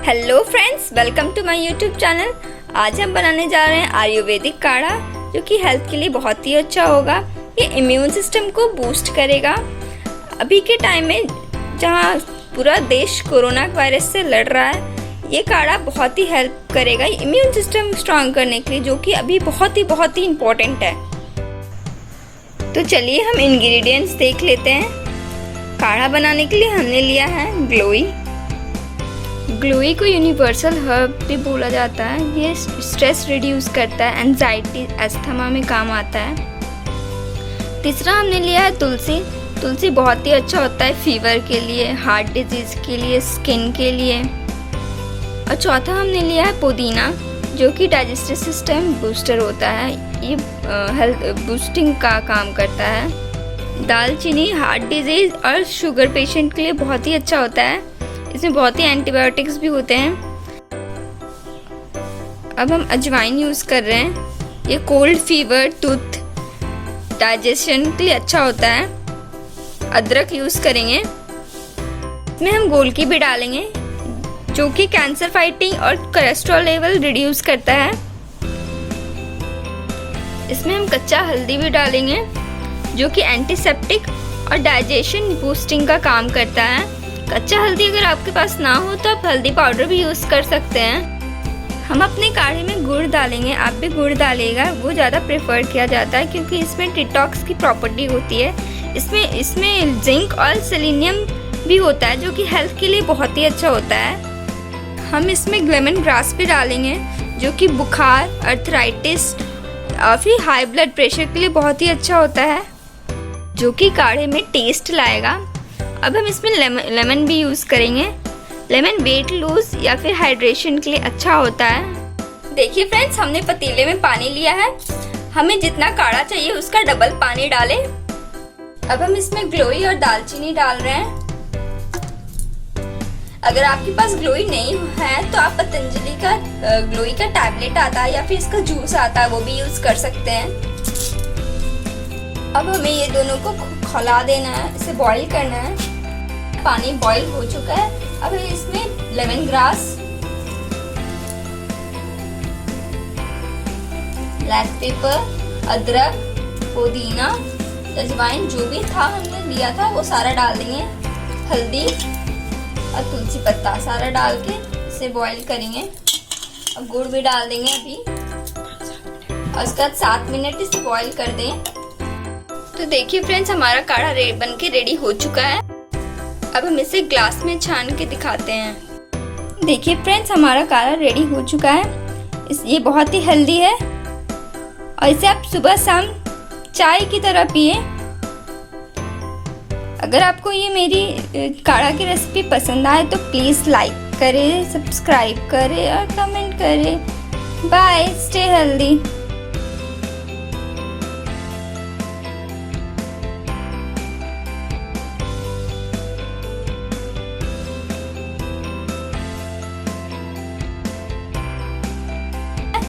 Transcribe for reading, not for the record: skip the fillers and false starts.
Hello friends, welcome to my YouTube channel. आज हम बनाने जा रहे हैं आयुर्वेदिक काढ़ा, जो कि हेल्थ के लिए बहुत ही अच्छा होगा। ये इम्यून सिस्टम को बूस्ट करेगा। अभी के टाइम में जहाँ पूरा देश कोरोना वायरस से लड़ रहा है, ये काढ़ा बहुत ही हेल्प करेगा इम्यून सिस्टम स्ट्रांग करने के लिए, जो कि अभी बहुत ही इम्पोर्टेंट है। तो चलिए हम इंग्रेडिएंट्स देख लेते हैं। काढ़ा बनाने के लिए हमने लिया है ग्लोई। ग्लोई को यूनिवर्सल हर्ब भी बोला जाता है। ये स्ट्रेस रिड्यूस करता है, एंजाइटी, अस्थमा में काम आता है। तीसरा हमने लिया है तुलसी। तुलसी बहुत ही अच्छा होता है फीवर के लिए, हार्ट डिजीज के लिए, स्किन के लिए। और चौथा हमने लिया है पुदीना, जो कि डाइजेस्टिव सिस्टम बूस्टर होता है। ये हेल्थ बूस्टिंग का काम करता है। दालचीनी हार्ट डिजीज और शुगर पेशेंट के लिए बहुत ही अच्छा होता है। इसमें बहुत ही एंटीबायोटिक्स भी होते हैं। अब हम अजवाइन यूज़ कर रहे हैं। ये कोल्ड फीवर, टूथ डाइजेशन के लिए अच्छा होता है। अदरक यूज़ करेंगे। इसमें हम गोलकी भी डालेंगे, जो कि कैंसर फाइटिंग और कोलेस्ट्रॉल लेवल रिड्यूस करता है। इसमें हम कच्चा हल्दी भी डालेंगे, जो कि एंटीसेप्टिक और डाइजेशन बूस्टिंग का काम करता है। कच्चा हल्दी अगर आपके पास ना हो तो आप हल्दी पाउडर भी यूज़ कर सकते हैं। हम अपने काढ़े में गुड़ डालेंगे। आप भी गुड़ डालिएगा, वो ज़्यादा प्रेफर किया जाता है, क्योंकि इसमें डिटॉक्स की प्रॉपर्टी होती है। इसमें जिंक और सेलेनियम भी होता है, जो कि हेल्थ के लिए बहुत ही अच्छा होता है। हम इसमें लेमन ग्रास भी डालेंगे, जो कि बुखार, अर्थराइटिस और फिर हाई ब्लड प्रेशर के लिए बहुत ही अच्छा होता है, जो कि काढ़े में टेस्ट लाएगा। अब हम इसमें लेमन भी यूज़ करेंगे। लेमन वेट लूज या फिर हाइड्रेशन के लिए अच्छा होता है। देखिए फ्रेंड्स, हमने पतीले में पानी लिया है। हमें जितना काढ़ा चाहिए उसका डबल पानी डालें। अब हम इसमें ग्लोई और दालचीनी डाल रहे हैं। अगर आपके पास ग्लोई नहीं है तो आप पतंजलि का ग्लोई का टैबलेट आता है या फिर इसका जूस आता है, वो भी यूज़ कर सकते हैं। अब हमें ये दोनों को खौला देना है, इसे बॉईल करना है। पानी बॉईल हो चुका है। अब इसमें लेमन ग्रास, ब्लैक पेपर, अदरक, पुदीना, अजवाइन, जो भी था हमने लिया था वो सारा डाल देंगे। हल्दी और तुलसी पत्ता सारा डाल के इसे बॉईल करेंगे। अब गुड़ भी डाल देंगे अभी, और उसके बाद 7 मिनट इसे बॉईल कर दें। तो देखिए फ्रेंड्स, हमारा काढ़ा बन के रेडी हो चुका है। अब हम इसे ग्लास में छान के दिखाते हैं। देखिए फ्रेंड्स, हमारा काढ़ा रेडी हो चुका है। ये बहुत ही हेल्दी है और इसे आप सुबह शाम चाय की तरह पिए। अगर आपको ये मेरी काढ़ा की रेसिपी पसंद आए तो प्लीज़ लाइक करें, सब्सक्राइब करें और कमेंट करें। Bye, stay healthy.